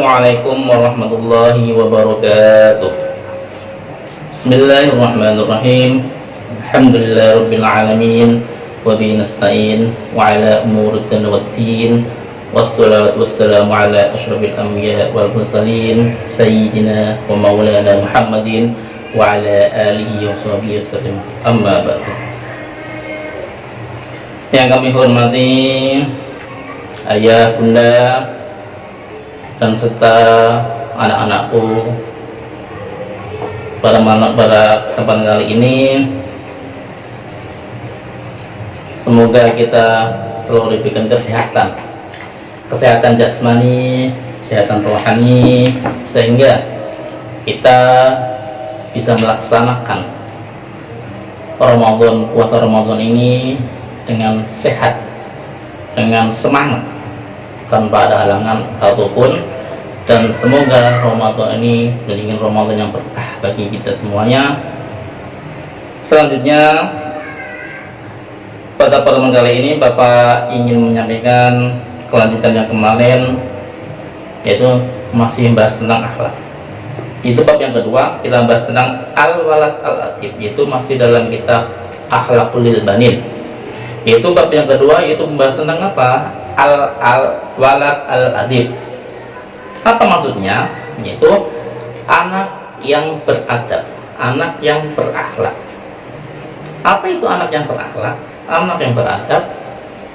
Assalamualaikum warahmatullahi wabarakatuh. Bismillahirrahmanirrahim. Alhamdulillahirabbil alamin wa bihi nasta'in wa ala umuri dunya waddin. Wassalatu wassalamu ala asyrafil anbiya wal mursalin sayyidina wa maulana Muhammadin wa ala alihi wa sahbihi wasallam. Amma ba'du. Yang kami hormati ayah, bunda, dan serta anak-anakku, pada kesempatan kali ini semoga kita selalu diberikan kesehatan jasmani, kesehatan rohani, sehingga kita bisa melaksanakan puasa Ramadan ini dengan sehat, dengan semangat, tanpa ada halangan ataupun, dan semoga Ramadan ini menjadi Ramadan yang berkah bagi kita semuanya. Selanjutnya, pada pertemuan kali ini Bapak ingin menyampaikan kelanjutan yang kemarin, yaitu masih membahas tentang akhlak. Itu bab yang kedua, kita bahas tentang al-walad al-adib, yaitu masih dalam kitab Akhlaqul Banin. Yaitu bab yang kedua, yaitu membahas tentang apa? Al-walad al-adib. Apa maksudnya? Yaitu anak yang beradab, anak yang berakhlak. Apa itu anak yang berakhlak? Anak yang beradab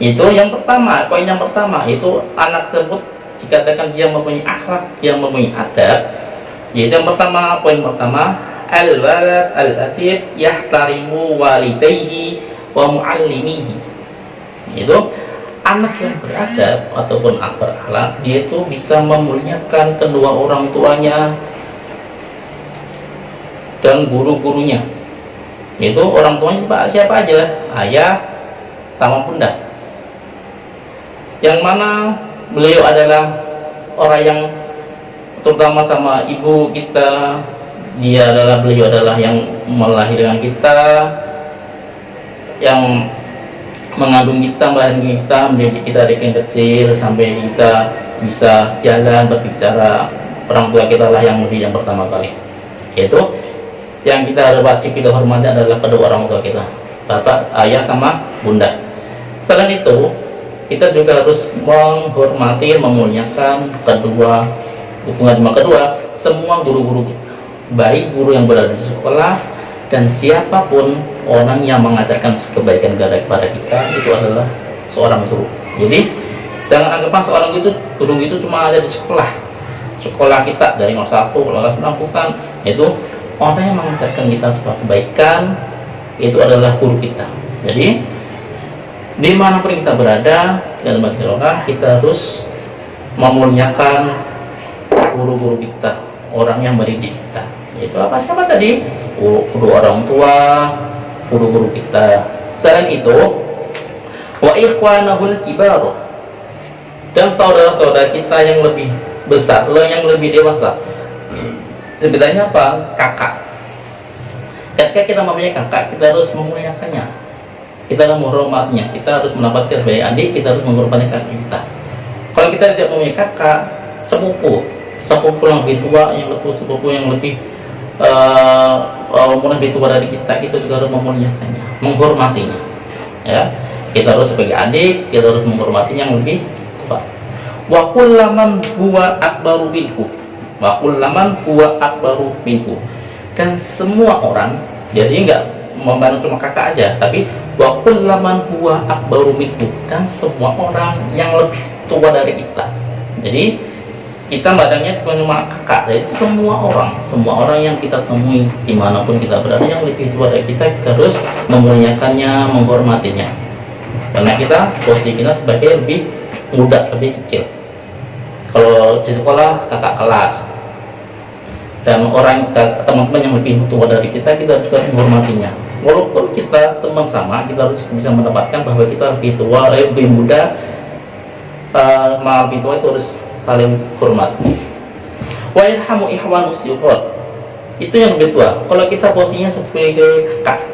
itu yang pertama, poin yang pertama itu anak tersebut dikatakan dia mempunyai akhlak, dia mempunyai adab. Yaitu yang pertama, poin pertama, al-walad al-adib yahtarimu walidayhi wa muallimihi. Itu anak yang beradab ataupun berakhlak, dia itu bisa memuliakan kedua orang tuanya dan guru-gurunya. Itu orang tuanya siapa aja? Ayah sama bunda. Yang mana beliau adalah orang yang terutama sama ibu kita, beliau adalah yang melahirkan kita, yang mengandung kita, melahirkan kita, mendidik kita dari kecil sampai kita bisa jalan berbicara. Orang tua kita lah yang mendidik yang pertama kali. Yaitu yang kita harus wajib kita hormati adalah kedua orang tua kita, bapak, ayah sama bunda. Selain itu, kita juga harus menghormati, memuliakan semua guru-guru kita, baik guru yang berada di sekolah dan siapapun orang yang mengajarkan kebaikan kepada kita, itu adalah seorang guru. Jadi jangan anggapan seorang guru itu cuma ada di sekolah kita dari kelas 1, kelas 6, bukan. Itu orang yang mengajarkan kita sebuah kebaikan, itu adalah guru kita. Jadi dimanapun kita berada dalam masyarakat, kita harus memuliakan guru-guru kita, orang yang mendidik kita. Itu siapa tadi? Guru orang tua, guru-guru kita. Selain itu, wa ikhwanahul kibar, dan saudara-saudara kita yang lebih besar, yang lebih dewasa. Sebenarnya apa? Kakak. Ketika kita mempunyai kakak, kita harus memuliakannya, kita harus menghormatinya, kita harus mendapatkan sebagai adik, kita harus menghormati kakak kita. Kalau kita tidak mempunyai kakak, sepupu yang lebih tua, sepupu yang lebih lebih tua dari kita juga harus memuliakannya, menghormatinya. Ya, kita harus sebagai adik, kita harus menghormati yang lebih tua. Wa kullaman huwa akbaru minhu, dan semua orang, jadi enggak membantu cuma kakak aja, tapi wa kullaman huwa akbaru minhu, dan semua orang yang lebih tua dari kita. Jadi kita badannya bukan cuma kakak, jadi semua orang yang kita temui dimanapun kita berada yang lebih tua dari kita harus memuliakannya, menghormatinya, karena kita posisi kita sebagai lebih muda, lebih kecil. Kalau di sekolah kakak kelas, dan teman-teman yang lebih tua dari kita juga menghormatinya. Walaupun kita teman sama, kita harus bisa mendapatkan bahwa kita lebih tua, lebih muda, lebih tua itu harus saling hormat. Wa yarhamu ihwanu syuhur, itu yang lebih tua. Kalau kita posisinya sebagai kakak,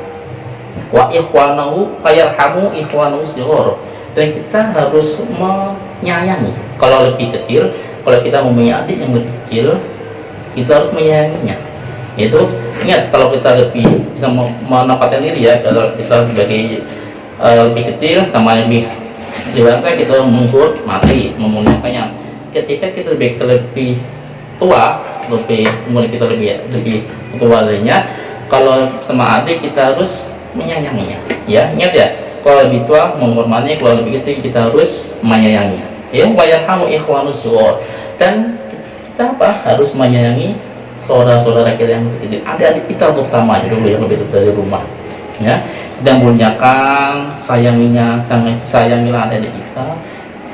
wa ikhwanahu fayarhamu ikhwanu syuhur, dan kita harus menyayangi kalau lebih kecil, kalau kita mempunyai adik yang lebih kecil, kita harus menyayanginya. Itu ingat, kalau kita lebih bisa menempatkan diri ya, kalau kita sebagai lebih kecil sama lebih dewasa, kita menghormati, memuliakannya. Ketika kita lebih tua, lebih umur kita lebih tua darinya, kalau sama adik kita harus menyayanginya. Ya, ingat ya, kalau lebih tua menghormati, kalau lebih kecil kita harus menyayanginya. Ya, wa yarhamu ikhwanus su'ur. Dan kita harus menyayangi saudara-saudara kita yang kecil, adik-adik kita terutama dulu yang lebih dari rumah. Ya, dan muliakan, sayangilah adik-adik kita.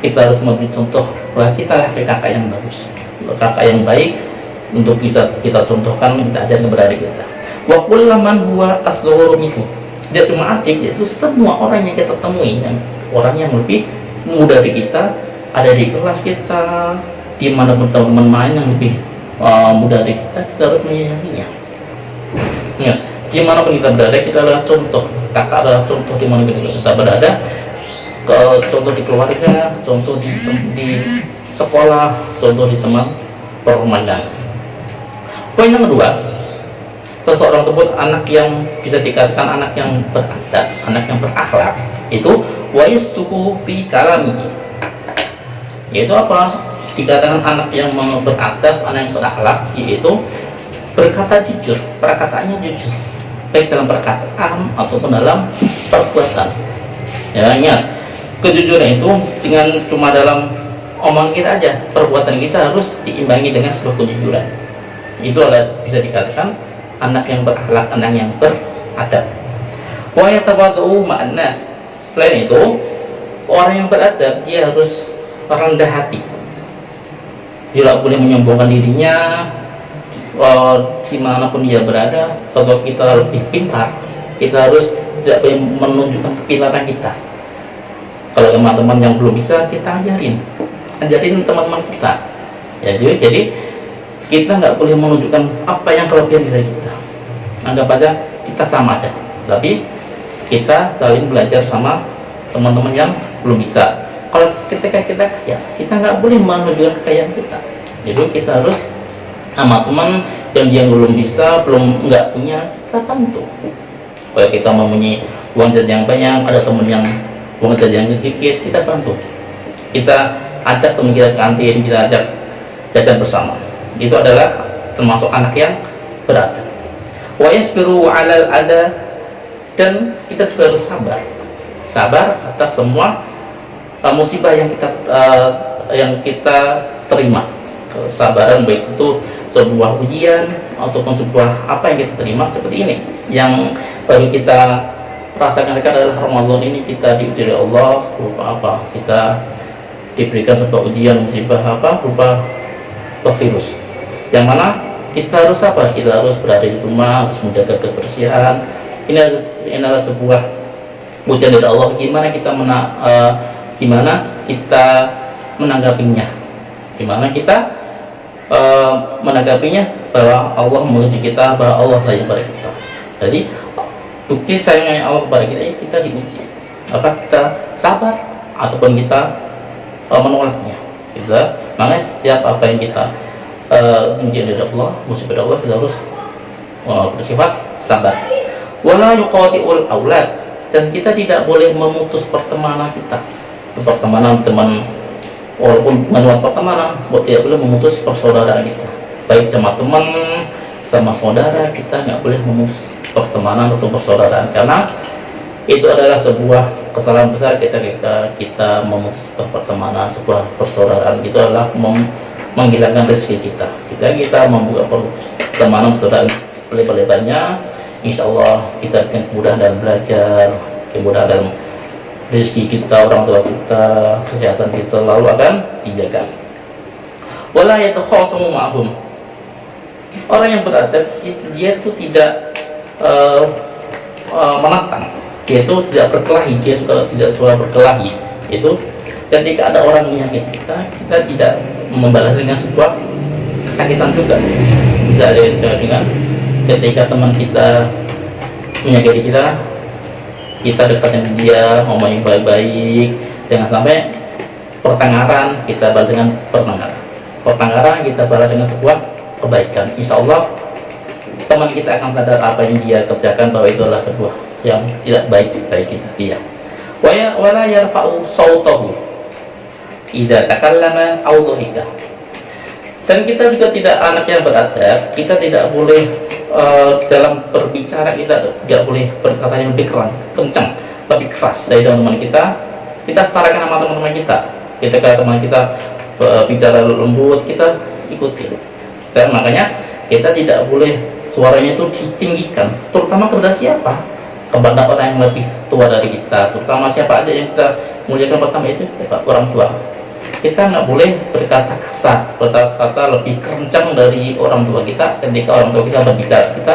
Kita harus memberi contoh bahwa kita adalah kakak yang bagus, kakak yang baik, untuk bisa kita contohkan, kita ajarkan kepada adik kita. Wa kullaman huwa asghuru minhu. Dia cuma adik, yaitu semua orang yang kita temui, yang orang yang lebih muda dari kita, ada di kelas kita, di mana pun teman-teman main yang lebih muda dari kita harus menyayanginya. Ya, gimana pun kita berada, kita adalah contoh. Kakak adalah contoh di mana kita berada, contoh di keluarga, contoh di sekolah, contoh di teman permainan. Poin yang kedua, seseorang tersebut anak yang bisa dikatakan anak yang beradab, anak yang berakhlak, itu wayastuhu fi kalamihi. Yaitu apa? Dikatakan anak yang beradab, anak yang berakhlak, yaitu berkata jujur, perkataannya jujur, baik dalam perkataan ataupun dalam perbuatan. Ya, ingat, kejujuran itu dengan cuma dalam omong kita aja, perbuatan kita harus diimbangi dengan sebuah kejujuran. Itu adalah bisa dikatakan anak yang berakhlak, anak yang beradab. Wa yatawaddu ma'an nas. Selain itu, orang yang beradab dia harus rendah hati. Dia tidak boleh menyombongkan dirinya dimanapun dia berada. Kalau kita lebih pintar, kita harus tidak boleh menunjukkan kepintaran kita. Kalau teman-teman yang belum bisa, kita ajarin teman-teman kita. Ya, jadi kita nggak boleh menunjukkan apa yang kelebihan dari kita. Anggap aja kita sama aja, tapi kita saling belajar sama teman-teman yang belum bisa. Kalau ketika kita kaya, kita nggak boleh menunjukkan kekayaan kita. Jadi kita harus sama teman yang dia belum bisa, nggak punya, kita bantu. Kalau kita mempunyai uang jajan yang banyak, ada teman yang uang jajan yang sedikit, kita bantu. Kita ajak teman kita ke kantin, kita ajak jajan bersama. Itu adalah termasuk anak yang beradab. Wa yasbiru 'alal adha, dan kita juga harus sabar atas semua musibah yang kita terima. Kesabaran baik itu sebuah ujian ataupun sebuah apa yang kita terima seperti ini yang baru kita rasakan adalah Ramadan ini, kita diuji oleh Allah berupa apa? Kita diberikan sebuah ujian musibah apa? Berupa virus. Yang mana kita harus apa? Kita harus berada di rumah, harus menjaga kebersihan. Ini adalah sebuah ujian dari Allah. Gimana kita menanggapinya? Gimana kita menanggapinya, bahwa Allah menguji kita, bahwa Allah sayang pada kita. Jadi bukti sayangnya Allah kepada kita, kita diuji. Apa kita sabar ataupun kita menolaknya? Makanya setiap apa yang kita ujian dari Allah, musibah dari Allah, kita harus bersifat sabar. Wala yuqati'ul aulad, dan kita tidak boleh memutus pertemanan kita. Pertemanan teman, walaupun menurut pertemanan, tidak boleh memutus persaudaraan kita. Baik sama teman, sama saudara, kita nggak boleh memutus pertemanan atau persaudaraan, karena itu adalah sebuah kesalahan besar kita memutus pertemanan, sebuah persaudaraan. Itu adalah menghilangkan rezeki kita. Kita membuka pertemanan persaudaraan lebar-lebarnya, insya Allah kita akan kemudahan dalam belajar, kemudahan dalam rezeki kita, orang tua kita, kesehatan kita lalu akan dijaga. Wala yatakhasamu ma'hum. Orang yang beradab dia itu tidak menantang, dia itu tidak berkelahi, dia tidak suka berkelahi. Itu ketika ada orang menyakiti kita, kita tidak membalas dengan sebuah kesakitan juga. Bisa ada dengan ketika teman kita menyakiti kita dekatin dia, ngomongin baik-baik, jangan sampai pertengahan, kita balas dengan pertengahan. pertengkaran kita balas dengan sebuah kebaikan. Insya Allah teman kita akan sadar apa yang dia kerjakan bahwa itu adalah sebuah yang tidak baik bagi dia. Wala yarfa'u sautahu idza takallama aw dhahika. Dan kita juga tidak, anak yang beradab, kita tidak boleh dalam berbicara kita tidak boleh berkata yang lebih kencang, lebih keras dari teman-teman kita. Kita setarakan sama teman-teman kita. Ketika teman kita bicara lembut, kita ikuti. Dan makanya kita tidak boleh suaranya itu ditinggikan, terutama kepada siapa? Kepada orang yang lebih tua dari kita, terutama siapa aja yang kita muliakan. Pertama itu siapa? Orang tua. Kita nggak boleh berkata kasar, berkata lebih kencang dari orang tua kita. Ketika orang tua kita berbicara, kita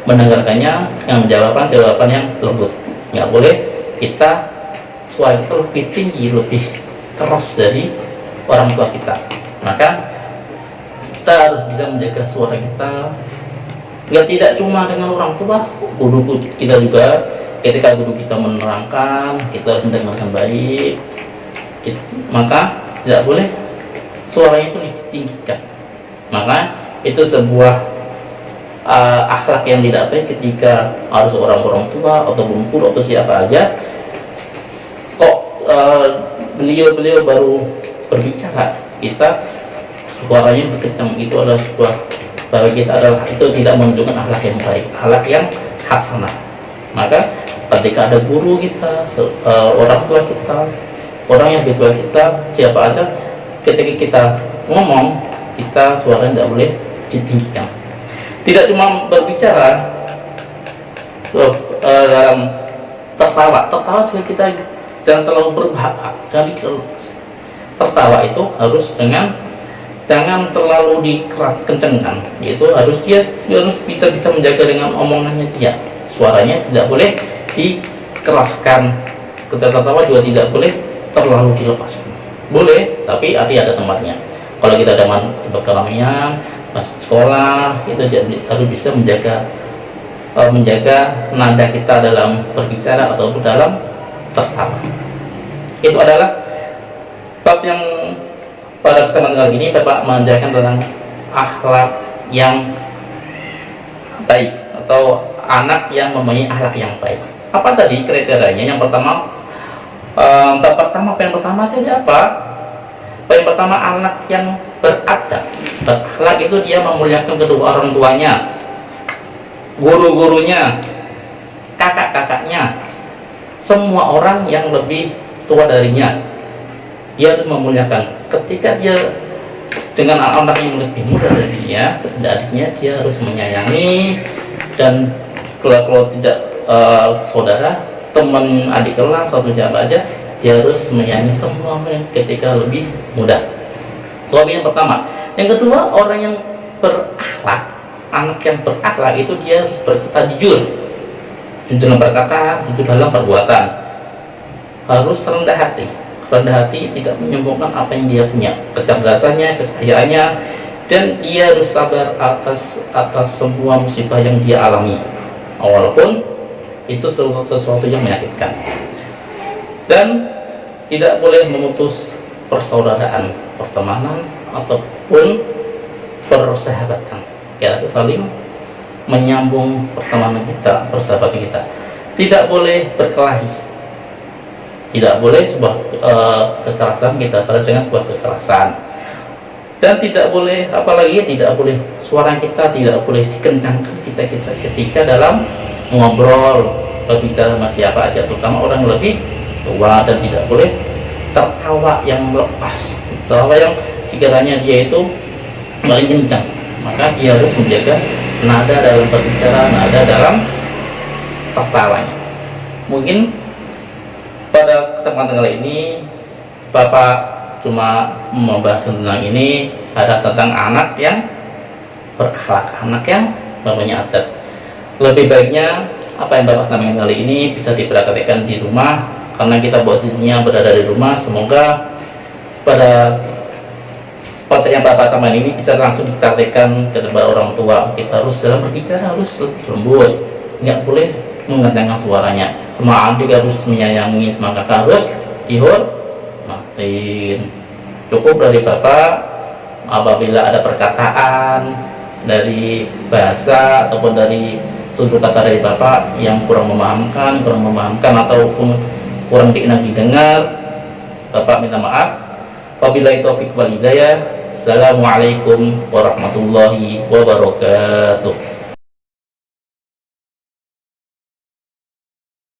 mendengarkannya dengan jawaban yang lembut. Nggak boleh kita suara kita lebih tinggi, lebih keras dari orang tua kita. Maka kita harus bisa menjaga suara kita. Nggak tidak cuma dengan orang tua, guru kita juga. Ketika guru kita menerangkan, kita harus mendengarkan baik. Maka tidak boleh suaranya itu ditinggikan. Maka itu sebuah akhlak yang tidak baik ketika harus orang tua atau guru atau siapa aja kok beliau baru berbicara, kita suaranya berkencang, itu adalah sebuah, bagi kita adalah, itu tidak menunjukkan akhlak yang baik, akhlak yang hasanah. Maka ketika ada guru kita, orang tua kita, orang yang kedua kita, siapa aja, ketika kita ngomong, kita suaranya tidak boleh ditinggikan. Tidak cuma berbicara, dalam tertawa juga kita jangan terlalu berbahak, jangan tertawa itu harus jangan terlalu dikencengkan, yaitu dia harus bisa menjaga dengan omongannya dia. Suaranya tidak boleh dikeraskan, ketika tertawa juga tidak boleh terlalu dilepaskan. Boleh, tapi ada tempatnya. Kalau kita ada berkeramaian, masuk sekolah, itu harus bisa menjaga nada kita dalam berbicara ataupun dalam tertawa. Itu adalah bab yang pada kesempatan kali ini Bapak mengajarkan tentang akhlak yang baik atau anak yang mempunyai akhlak yang baik. Apa tadi kriterianya? Yang pertama, poin pertama tadi apa? Poin pertama, anak yang beradab, berakhlak itu dia memuliakan kedua orang tuanya, guru-gurunya, kakak-kakaknya, semua orang yang lebih tua darinya. Dia harus memuliakan. Ketika dia dengan anak yang lebih muda dari dia, seperti adiknya, dia harus menyayangi. Dan kalau tidak saudara, teman adik kelas atau siapa aja, dia harus menyayangi semua ketika lebih muda. Itu yang pertama. Yang kedua, orang yang berakhlak, anak yang berakhlak itu dia harus berkata jujur dalam berkata, jujur dalam perbuatan, harus rendah hati. Rendah hati, tidak menyombongkan apa yang dia punya, kecerdasannya, kekayaannya, dan dia harus sabar atas semua musibah yang dia alami, walaupun itu sesuatu yang menyakitkan. Dan tidak boleh memutus persaudaraan, pertemanan ataupun persahabatan. Ya, saling menyambung pertemanan kita, persahabatan kita. Tidak boleh berkelahi, tidak boleh sebuah kekerasan kita balas dengan sebuah kekerasan. Dan tidak boleh, apalagi tidak boleh suara kita tidak boleh dikencangkan kita ketika dalam ngobrol, berbicara sama siapa aja, terutama orang yang lebih tua. Dan tidak boleh tertawa yang lepas, tertawa yang sekiranya dia itu paling kencang. Maka dia harus menjaga nada dalam berbicara, nada dalam tertawanya. Mungkin pada kesempatan kali ini Bapak cuma membahas tentang ini, ada tentang anak yang berakhlak, anak yang mempunyai adab. Lebih baiknya apa yang Bapak sampaikan kali ini bisa dipraktikkan di rumah, karena kita posisinya berada di rumah. Semoga pada konten yang Bapak sampaikan ini bisa langsung dipraktikkan kepada orang tua. Kita harus dalam berbicara harus lebih lembut, nggak boleh mengencangkan suaranya. Semua adik harus menyayangi, semua kakak harus dihormatin. Cukup dari Bapak. apabila ada perkataan dari bahasa ataupun dari tutur kata dari Bapak yang kurang memahamkan ataupun kurang enak didengar, Bapak minta maaf. Wabillahi taufiq wal hidayah. Assalamualaikum warahmatullahi wabarakatuh.